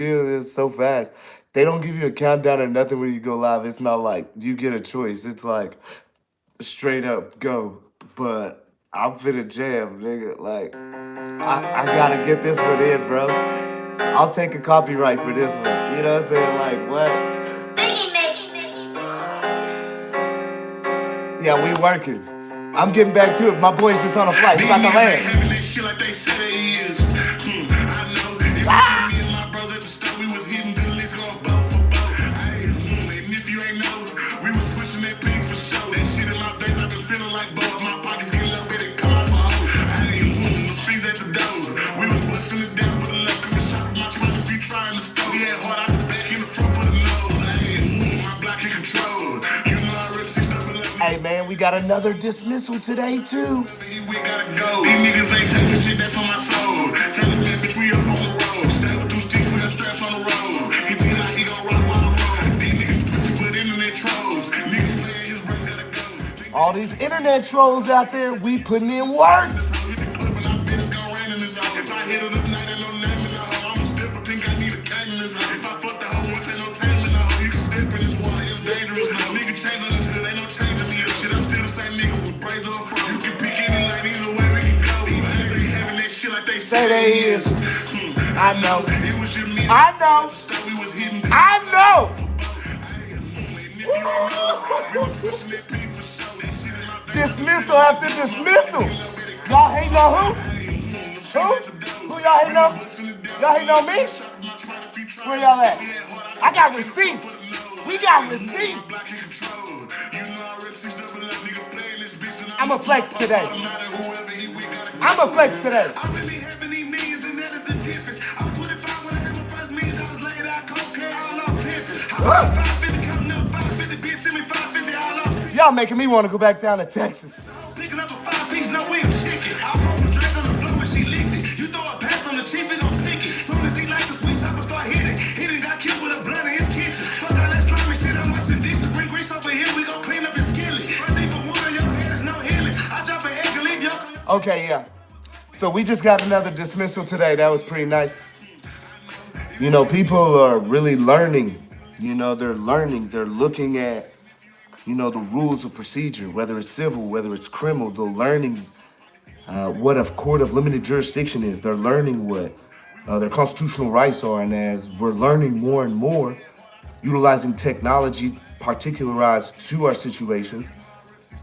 feel this so fast. They don't give you a countdown or nothing when you go live. It's not like you get a choice. It's like straight up go. But I'm finna jam, nigga. Like I gotta get this one in, bro. I'll take a copyright for this one. You know what I'm saying? Like what? Yeah, we working. I'm getting back to it. My boy's just on a flight. He about to land. Having that shit like they say they is. I know. It was just me and my brother at the start. We was hitting good licks going boat for boat. Ay, and if you ain't know, we was pushing that pig for show. That shit in my days, I've been feeling like both. My pockets get a little bit and come out for hoe. Ay, the fees at the door. We was busting it down for the left. Cause the shop of my spot if you trying to stove. He had hard out the back in the front for the nose. Ay, my block in control. You know I rip six double up. Hey man, we got another dismissal today too. We gotta go. These niggas ain't taking shit that's on my soul. Tell the man, bitch, we up on the road. Stay with them sticks with them straps on the road. He feel like he gon' rock while I roll. These niggas pussy with internet trolls. Niggas playing his brain gotta go. All these internet trolls out there, we putting in work. This hoe hit the club and I bet it's gon' rain in this hoe. If I hit her tonight, ain't no name in the hoe. I'ma step up, think I need a cane in this hoe. If I fuck the hoe, once ain't no time in the hoe. You can step in this water, it's dangerous. No nigga change on this hood, ain't no change in me. Shit, I'm still the same nigga with braids on the front. You can pick any lane, either way we can go. These niggas ain't having that shit like they say they is. I know. It was just me. I know. Stuff we was hitting. I know. Dismissal after dismissal. Y'all hating on who? Who y'all hating on? Y'all hating on me? Where y'all at? I got receipts. We got receipts. I'm a flex today. I'm a flex today. Y'all making me want to go back down to Texas. Picking up a 5-piece, no wing chicken. I broke a drink on the floor when she licked it. You throw a pass on the cheap, it don't pick it. Soon as he like the sweet chopper start hitting. He done got killed with a blunt in his kitchen. Fuck all that slimy shit, I'm watching dishes. Bring grease over here, we gon' clean up his skillet. First thing for one of your head is no healing. I drop an egg and leave your... Okay, yeah. So we just got another dismissal today. That was pretty nice. You know, people are really learning. You know, they're learning. They're looking at, you know, the rules of procedure, whether it's civil, whether it's criminal. They're learning what a court of limited jurisdiction is. They're learning what their constitutional rights are. And as we're learning more and more, utilizing technology particularized to our situations,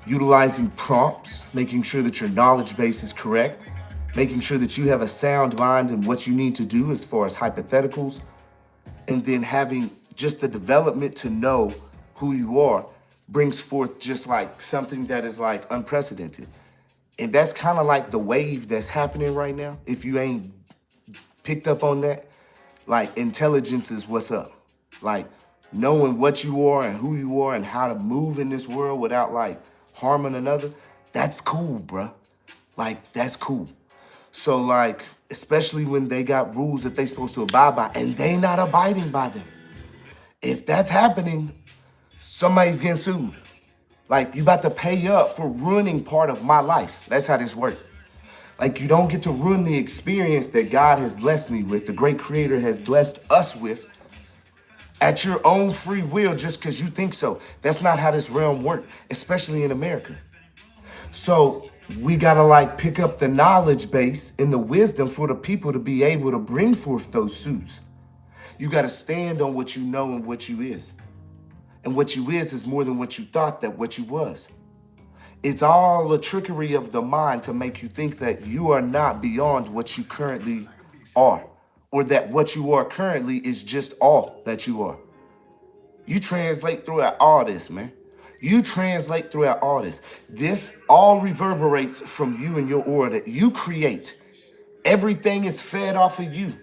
utilizing prompts, making sure that your knowledge base is correct, making sure that you have a sound mind in what you need to do as far as hypotheticals, and then having just the development to know who you are brings forth just like something that is like unprecedented. And that's kind of like the wave that's happening right now. If you ain't picked up on that, like intelligence is what's up. Like knowing what you are and who you are and how to move in this world without like harming another, that's cool, bruh. Like, that's cool. So like, especially when they got rules that they supposed to abide by and they not abiding by them. If that's happening, somebody's getting sued. Like, you about to pay up for ruining part of my life. That's how this works. Like, you don't get to ruin the experience that God has blessed me with, the great creator has blessed us with, at your own free will just because you think so. That's not how this realm works, especially in America. So we gotta like pick up the knowledge base and the wisdom for the people to be able to bring forth those suits. You gotta stand on what you know and what you is. And what you is more than what you thought that what you was. It's all a trickery of the mind to make you think that you are not beyond what you currently are, or that what you are currently is just all that you are. You translate throughout all this, man. You translate throughout all this. This all reverberates from you and your aura that you create. Everything is fed off of you.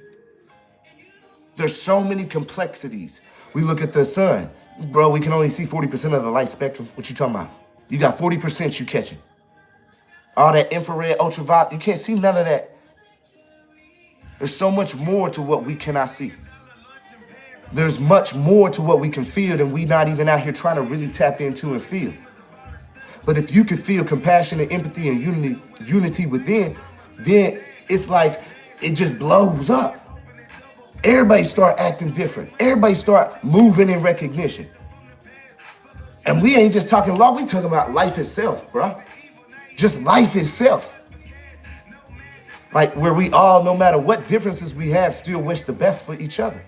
There's so many complexities. We look at the sun. Bro, we can only see 40% of the light spectrum. What you talking about? You got 40% you catching. All that infrared, ultraviolet, you can't see none of that. There's so much more to what we cannot see. There's much more to what we can feel than we not even out here trying to really tap into and feel. But if you can feel compassion and empathy and unity within, then it's like it just blows up. Everybody start acting different. Everybody start moving in recognition. And we ain't just talking law, we talking about life itself, bro. Just life itself. Like where we all, no matter what differences we have, still wish the best for each other.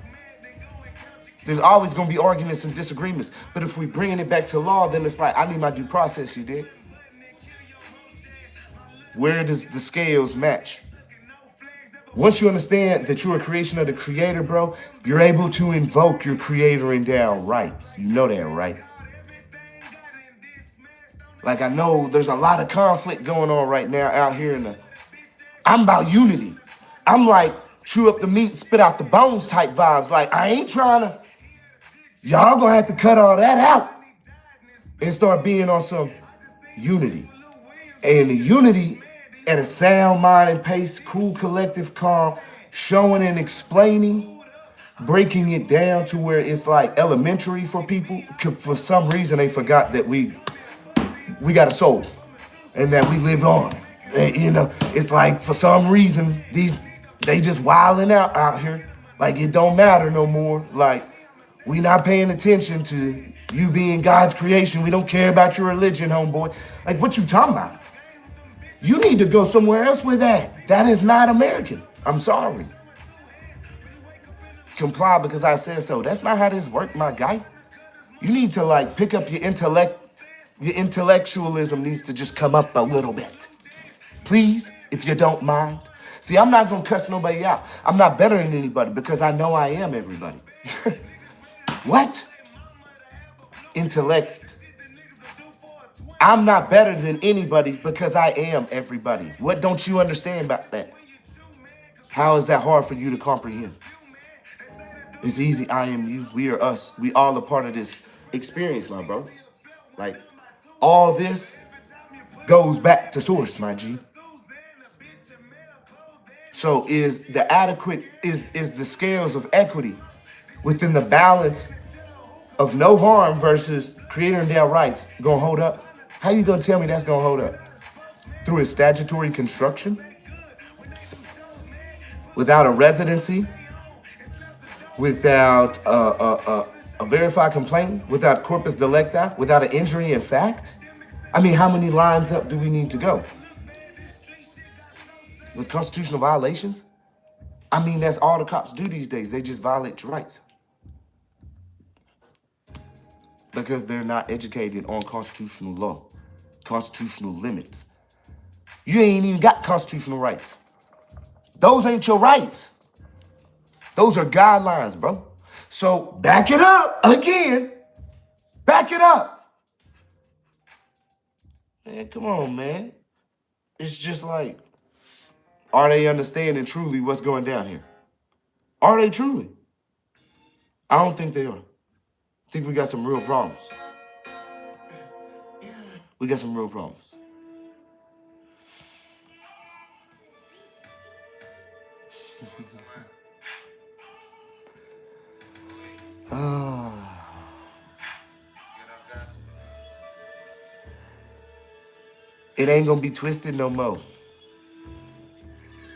There's always gonna be arguments and disagreements. But if we bringing it back to law, then it's like, I need my due process, you dig? Where does the scales match? Once you understand that you're a creation of the creator, bro, you're able to invoke your creator endowed rights. You know that, right? Like I know there's a lot of conflict going on right now out here in the, I'm about unity. I'm like, chew up the meat, spit out the bones type vibes. Like I ain't trying to, y'all gonna have to cut all that out and start being on some unity. And the unity at a sound mind and pace, cool, collective, calm, showing and explaining, breaking it down to where it's like elementary for people. For some reason, they forgot that we got a soul and that we live on. And, you know, it's like for some reason, they just wilding out here. Like it don't matter no more. Like we not paying attention to you being God's creation. We don't care about your religion, homeboy. Like what you talking about? You need to go somewhere else with that. That is not American. I'm sorry. Comply because I said so. That's not how this works, my guy. You need to like pick up your intellect. Your intellectualism needs to just come up a little bit. Please, if you don't mind. See, I'm not gonna cuss nobody out. I'm not better than anybody because I know I am everybody. What? Intellect. I'm not better than anybody because I am everybody. What don't you understand about that? How is that hard for you to comprehend? It's easy. I am you. We are us. We all a part of this experience, my bro. Like, all this goes back to source, my G. So is the adequate, is the scales of equity within the balance of no harm versus creator endowed rights gonna hold up? How you gonna tell me that's gonna hold up? Through a statutory construction? Without a residency? Without a verified complaint? Without corpus delicti? Without an injury in fact? I mean, how many lines up do we need to go? With constitutional violations? I mean, that's all the cops do these days. They just violate your rights. Because they're not educated on constitutional law, constitutional limits. You ain't even got constitutional rights. Those ain't your rights. Those are guidelines, bro. So back it up again. Back it up. Man, come on, man. It's just like, are they understanding truly what's going down here? Are they truly? I don't think they are. I think we got some real problems. We got some real problems. It ain't gonna be twisted no more.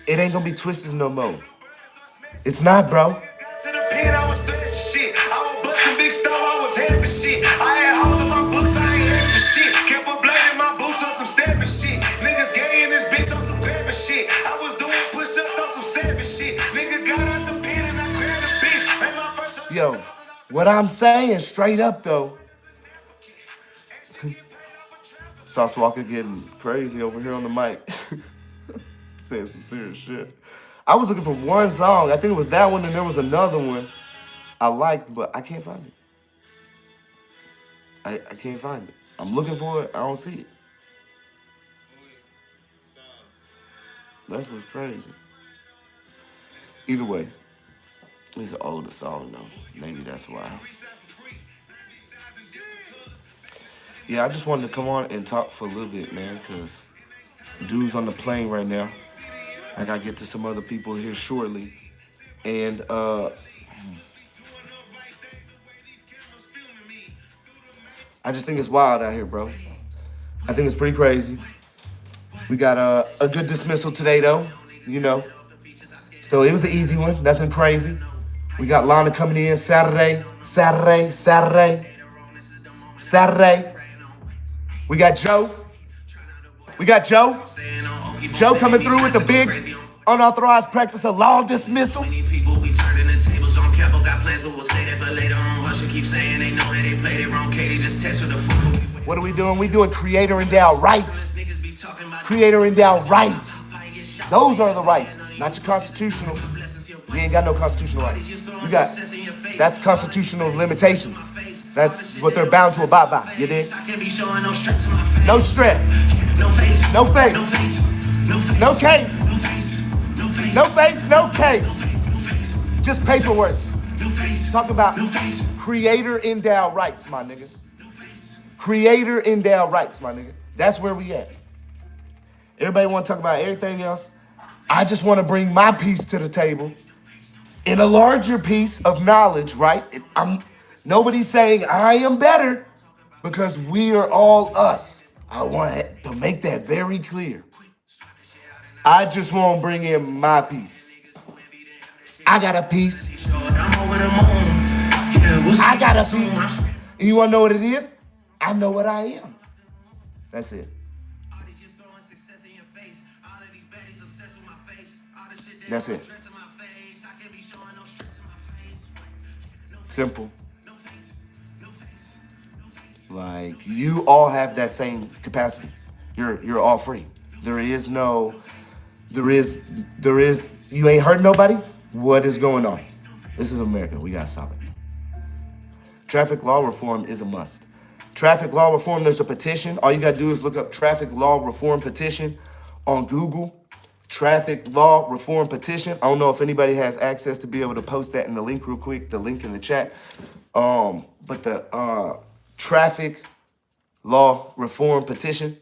It ain't gonna be twisted no more. It's not, bro. To the pen, I was doing shit. I was busting big stove, I was heavy for shit. I had holes in my books, I ain't asked for shit. Kept a blade in my boots on some stabbing shit. Niggas gay in this bitch on some grabbing shit. I was doing push-ups on some savage shit. Nigga got out the pen and I grabbed a bitch. And my first Yo, what I'm saying straight up though. Sauce Walker getting crazy over here on the mic. Saying some serious shit. I was looking for one song. I think it was that one and there was another one I liked, but I can't find it. I can't find it. I'm looking for it. I don't see it. That's what's crazy. Either way, it's an older song though. Maybe that's why. Yeah, I just wanted to come on and talk for a little bit, man, because dude's on the plane right now. I gotta get to some other people here shortly. And I just think it's wild out here, bro. I think it's pretty crazy. We got a good dismissal today, though, you know. So it was an easy one, nothing crazy. We got Lana coming in Saturday. We got Joe. Joe coming through with the big unauthorized practice of law dismissal. What are we doing? We doing creator endowed rights. Creator endowed rights. Those are the rights, not your constitutional. We ain't got no constitutional rights. That's constitutional limitations. That's what they're bound to abide by. You dig? No stress. No face. No case. No face, no case. Just paperwork. Talk about creator endowed rights, my nigga. Creator endowed rights, my nigga. That's where we at. Everybody want to talk about everything else. I just want to bring my piece to the table in a larger piece of knowledge, right? Nobody's saying I am better because we are all us. I want to make that very clear. I just want to bring in my piece. I got a piece. I got a piece. And you want to know what it is? I know what I am. That's it. That's it. Simple. Like, you all have that same capacity. You're all free. You ain't hurting nobody? What is going on? This is America. We gotta stop it. Traffic law reform is a must. Traffic law reform, there's a petition. All you gotta do is look up traffic law reform petition on Google. Traffic law reform petition. I don't know if anybody has access to be able to post that in the link real quick, the link in the chat. But the traffic law reform petition,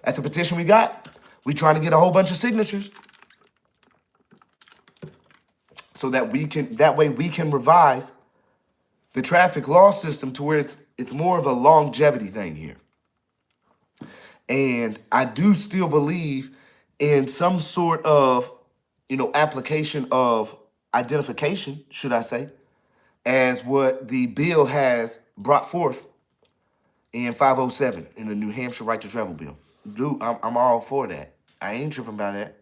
that's a petition we got. We trying to get a whole bunch of signatures so that way we can revise the traffic law system to where it's more of a longevity thing here. And I do still believe in some sort of, application of identification, should I say, as what the bill has brought forth in 507 in the New Hampshire Right to Travel bill. Dude, I'm all for that. I ain't tripping about that.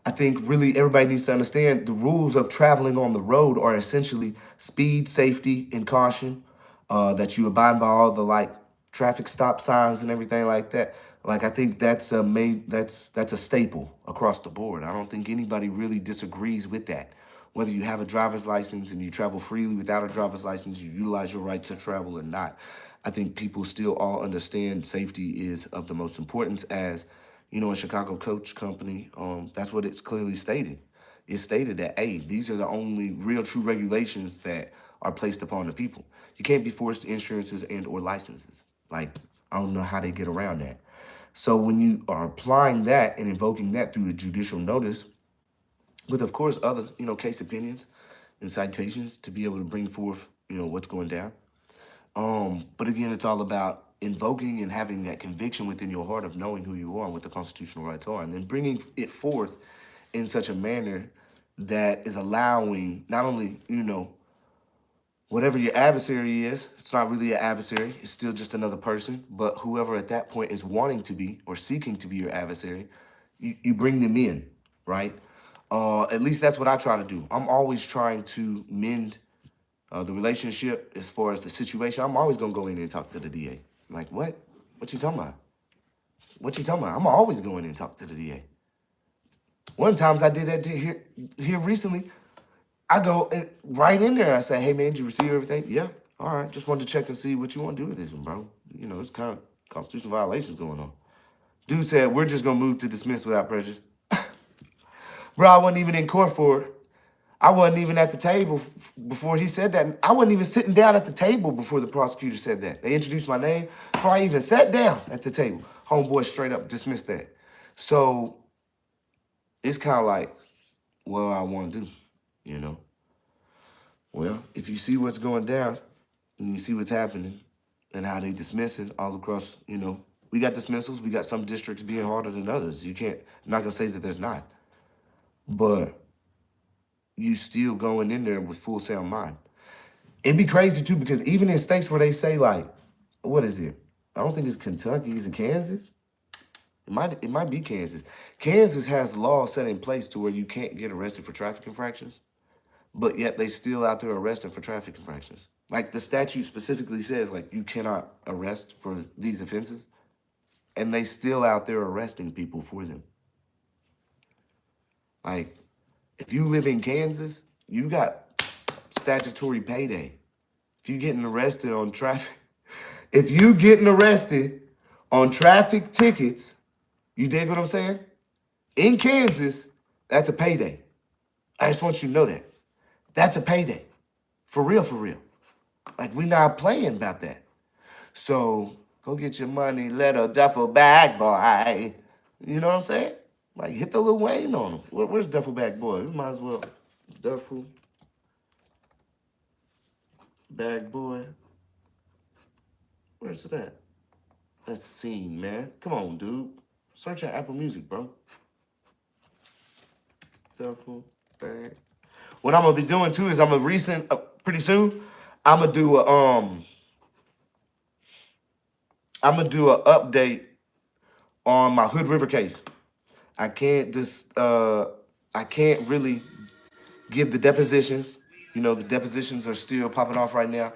I think really everybody needs to understand the rules of traveling on the road are essentially speed, safety, and caution. That you abide by all the traffic stop signs and everything like that. I think that's a staple across the board. I don't think anybody really disagrees with that. Whether you have a driver's license and you travel freely without a driver's license, you utilize your right to travel or not. I think people still all understand safety is of the most importance as, in Chicago Coach Company, that's what it's clearly stated. It's stated that, hey, these are the only real true regulations that are placed upon the people. You can't be forced insurances and or licenses. I don't know how they get around that. So when you are applying that and invoking that through a judicial notice, with, of course, other, case opinions and citations to be able to bring forth, what's going down. But again, it's all about invoking and having that conviction within your heart of knowing who you are and what the constitutional rights are, and then bringing it forth in such a manner that is allowing not only, whatever your adversary is, it's not really an adversary, it's still just another person, but whoever at that point is wanting to be or seeking to be your adversary, you bring them in, right? At least that's what I try to do. I'm always trying to mend the relationship as far as the situation. I'm always going to go in and talk to the DA. Like, what? What you talking about? What you talking about? I'm always going in and talk to the DA. One times I did that here recently. I go right in there. I say, hey, man, did you receive everything? Yeah. All right. Just wanted to check and see what you want to do with this one, bro. It's kind of constitutional violations going on. Dude said, we're just going to move to dismiss without prejudice. Bro, I wasn't even in court for it. I wasn't even at the table before he said that. I wasn't even sitting down at the table before the prosecutor said that. They introduced my name before I even sat down at the table. Homeboy straight up dismissed that. So it's kind of like, what I want to do, Well, if you see what's going down and you see what's happening and how they dismiss it all across, we got dismissals. We got some districts being harder than others. I'm not going to say that there's not. But you still going in there with full sound mind. It'd be crazy too, because even in states where they say like, what is it? I don't think it's Kentucky, is it Kansas? It might be Kansas. Kansas has laws set in place to where you can't get arrested for traffic infractions, but yet they still out there arresting for traffic infractions. Like the statute specifically says, like you cannot arrest for these offenses, and they still out there arresting people for them. Like, if you live in Kansas, you got statutory payday. If you getting arrested on traffic, if you getting arrested on traffic tickets, you dig what I'm saying? In Kansas, that's a payday. I just want you to know that. That's a payday. For real, for real. Like, we not playing about that. So, go get your money, little duffel bag boy. You know what I'm saying? Like, hit the Lil Wayne on him. Where's duffel bag boy? We might as well. Duffel bag boy. Where's it at? That's the scene, man. Come on, dude. Search on Apple Music, bro. Duffel bag. What I'm gonna be doing too is pretty soon. I'm gonna do a update on my Hood River case. I can't really give the depositions. You know, the depositions are still popping off right now,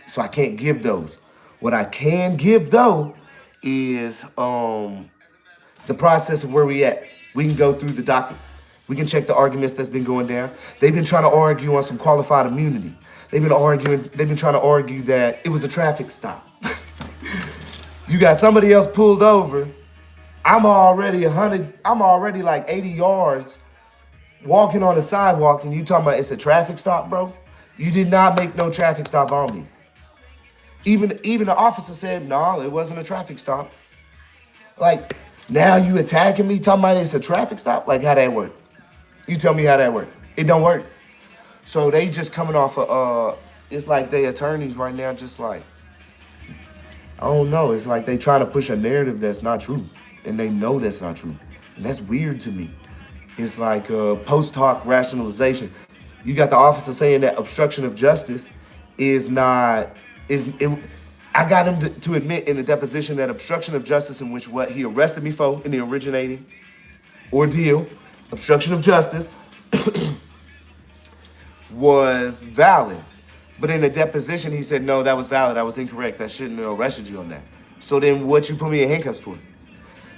so I can't give those. What I can give though is the process of where we at. We can go through the docket. We can check the arguments that's been going down. They've been trying to argue on some qualified immunity. They've been trying to argue that it was a traffic stop. You got somebody else pulled over. I'm already like 80 yards walking on the sidewalk, and you talking about it's a traffic stop, bro? You did not make no traffic stop on me. Even the officer said, no, it wasn't a traffic stop. Like, now you attacking me, talking about it's a traffic stop? Like, how that work? You tell me how that work. It don't work. So they just coming off of, it's like they attorneys right now just like, I don't know. It's like they trying to push a narrative that's not true. And they know that's not true. And that's weird to me. It's like post hoc rationalization. You got the officer saying that obstruction of justice I got him to admit in the deposition that obstruction of justice, in which what he arrested me for in the originating ordeal, obstruction of justice, was valid. But in the deposition, he said, no, that was valid. I was incorrect. I shouldn't have arrested you on that. So then what you put me in handcuffs for?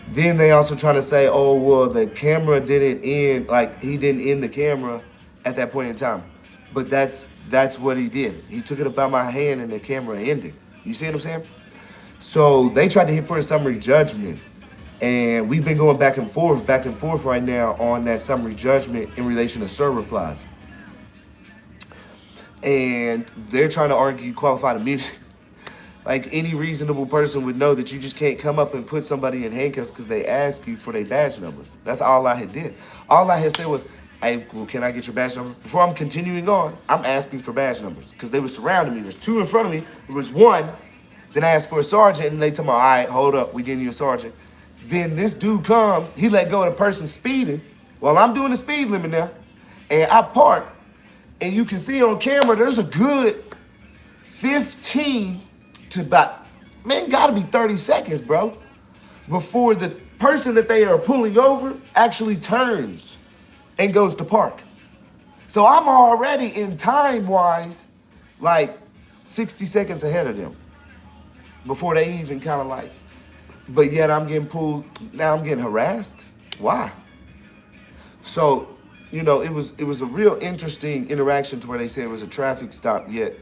Then they also trying to say, oh, well, the camera didn't end, like he didn't end the camera at that point in time. But that's what he did. He took it about my hand and the camera ended. You see what I'm saying? So they tried to hit for a summary judgment. And we've been going back and forth right now on that summary judgment in relation to SIR replies. And they're trying to argue qualified immunity. Like, any reasonable person would know that you just can't come up and put somebody in handcuffs because they ask you for their badge numbers. That's all I had did. All I had said was, hey, well, can I get your badge number? Before I'm continuing on, I'm asking for badge numbers because they were surrounding me. There's two in front of me. There was one. Then I asked for a sergeant, and they told me, all right, hold up, we getting you a sergeant. Then this dude comes. He let go of the person speeding while I'm doing the speed limit now. And I park, and you can see on camera there's a good 15 to about, man, gotta be 30 seconds, bro, before the person that they are pulling over actually turns and goes to park. So I'm already in time-wise like 60 seconds ahead of them before they even kind of like, but yet I'm getting pulled, now I'm getting harassed. Why? So, you know, it was a real interesting interaction to where they said it was a traffic stop, yet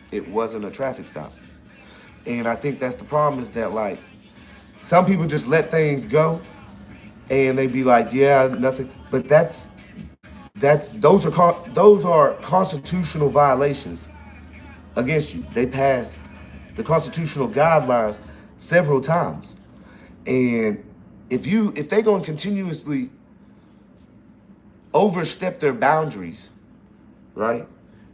it wasn't a traffic stop. And I think that's the problem, is that like some people just let things go and they be like, yeah, nothing. But those are constitutional violations against you. They passed the constitutional guidelines several times. And if they gonna continuously overstep their boundaries, right,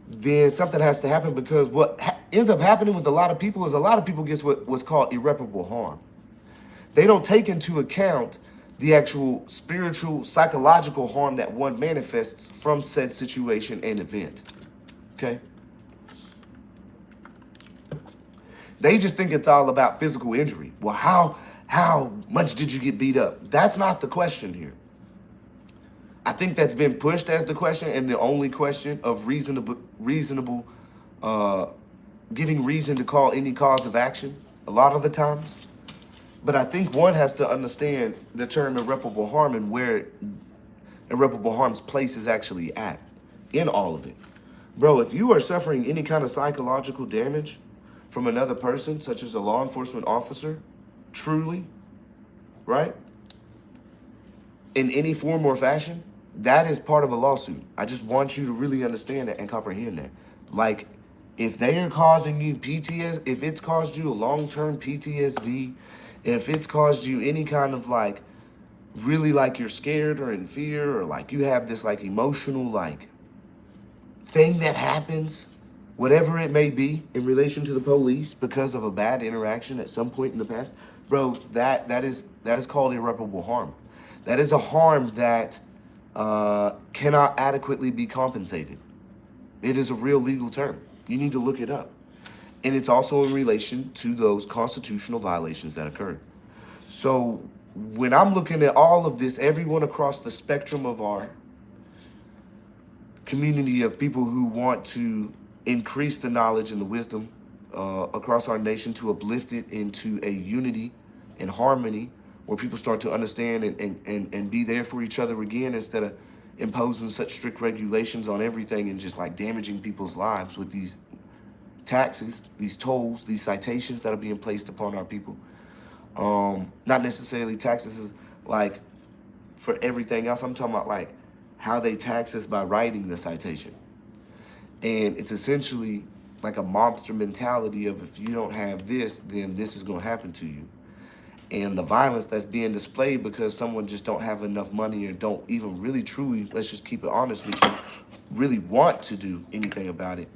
then something has to happen, because what ends up happening with a lot of people is a lot of people get what's called irreparable harm. They don't take into account the actual spiritual, psychological harm that one manifests from said situation and event. Okay? They just think it's all about physical injury. Well, how much did you get beat up? That's not the question here. I think that's been pushed as the question and the only question of reasonable, giving reason to call any cause of action a lot of the times. But I think one has to understand the term irreparable harm and where irreparable harm's place is actually at in all of it. Bro, if you are suffering any kind of psychological damage from another person, such as a law enforcement officer, truly, right, in any form or fashion, that is part of a lawsuit. I just want you to really understand that and comprehend that. Like, if they are causing you PTSD, if it's caused you a long-term PTSD, if it's caused you any kind of like, really like you're scared or in fear or like you have this like emotional like thing that happens, whatever it may be in relation to the police because of a bad interaction at some point in the past, bro, that is called irreparable harm. That is a harm that cannot adequately be compensated. It is a real legal term. You need to look it up. And it's also in relation to those constitutional violations that occurred. So when I'm looking at all of this, everyone across the spectrum of our community of people who want to increase the knowledge and the wisdom across our nation to uplift it into a unity and harmony where people start to understand and be there for each other again instead of imposing such strict regulations on everything and just like damaging people's lives with these taxes, these tolls, these citations that are being placed upon our people. Not necessarily taxes like for everything else. I'm talking about like how they tax us by writing the citation. And it's essentially like a mobster mentality of if you don't have this, then this is going to happen to you. And the violence that's being displayed because someone just don't have enough money or don't even really truly, let's just keep it honest with you, really want to do anything about it,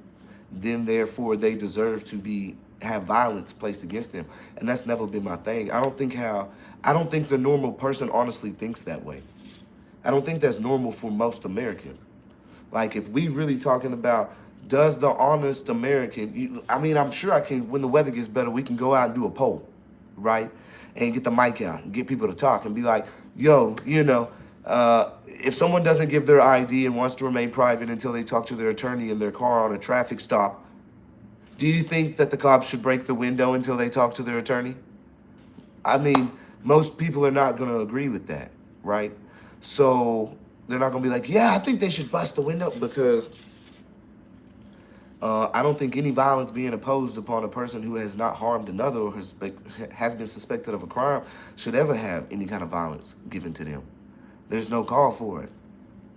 then therefore they deserve to have violence placed against them. And that's never been my thing. I don't think the normal person honestly thinks that way. I don't think that's normal for most Americans. Like if we really talking about does the honest American, I'm sure when the weather gets better, we can go out and do a poll, right? And get the mic out and get people to talk and be like, yo, if someone doesn't give their ID and wants to remain private until they talk to their attorney in their car on a traffic stop, do you think that the cops should break the window until they talk to their attorney? Most people are not going to agree with that, right? So they're not going to be like, yeah, I think they should bust the window because I don't think any violence being imposed upon a person who has not harmed another or has been suspected of a crime should ever have any kind of violence given to them. There's no call for it,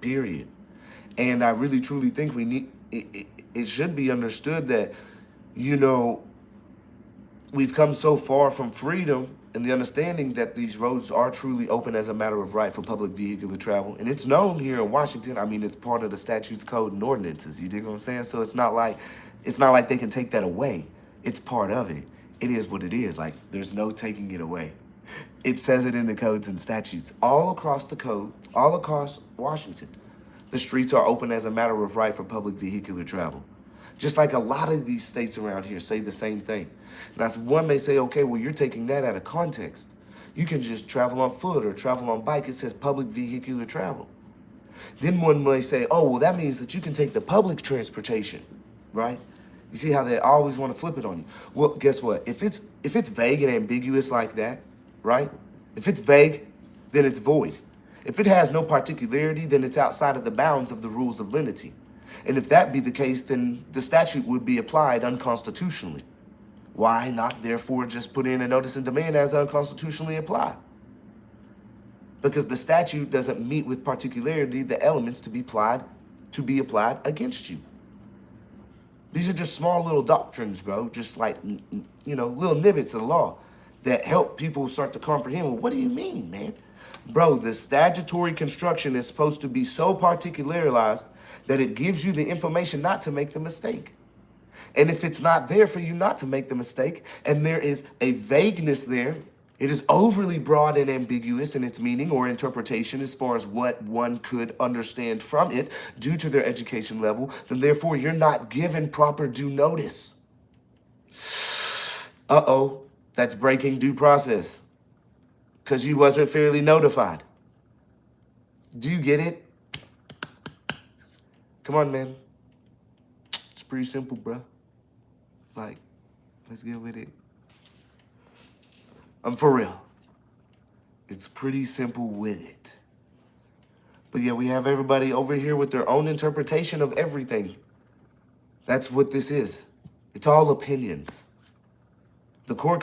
period. And I really, truly think it should be understood that, we've come so far from freedom and the understanding that these roads are truly open as a matter of right for public vehicular travel. And it's known here in Washington. It's part of the statutes, code, and ordinances. You dig what I'm saying? So it's not like they can take that away. It's part of it. It is what it is. Like, there's no taking it away. It says it in the codes and statutes. All across the code, all across Washington, the streets are open as a matter of right for public vehicular travel. Just like a lot of these states around here say the same thing. Now, one may say, okay, well, you're taking that out of context. You can just travel on foot or travel on bike. It says public vehicular travel. Then one may say, oh, well, that means that you can take the public transportation, right? You see how they always want to flip it on you. Well, guess what? If it's vague and ambiguous like that, right? If it's vague, then it's void. If it has no particularity, then it's outside of the bounds of the rules of lenity. And if that be the case, then the statute would be applied unconstitutionally. Why not, therefore, just put in a notice of demand as unconstitutionally applied? Because the statute doesn't meet with particularity the elements to be applied against you. These are just small little doctrines, bro, just like, little nibbits of the law that help people start to comprehend, well, what do you mean, man? Bro, the statutory construction is supposed to be so particularized that it gives you the information not to make the mistake. And if it's not there for you not to make the mistake, and there is a vagueness there It is overly broad and ambiguous in its meaning or interpretation as far as what one could understand from it due to their education level, then therefore you're not given proper due notice. Uh-oh, that's breaking due process because you wasn't fairly notified. Do you get it? Come on, man. It's pretty simple, bro. Like, let's get with it. I'm for real. It's pretty simple with it. But yeah, we have everybody over here with their own interpretation of everything. That's what this is. It's all opinions. The court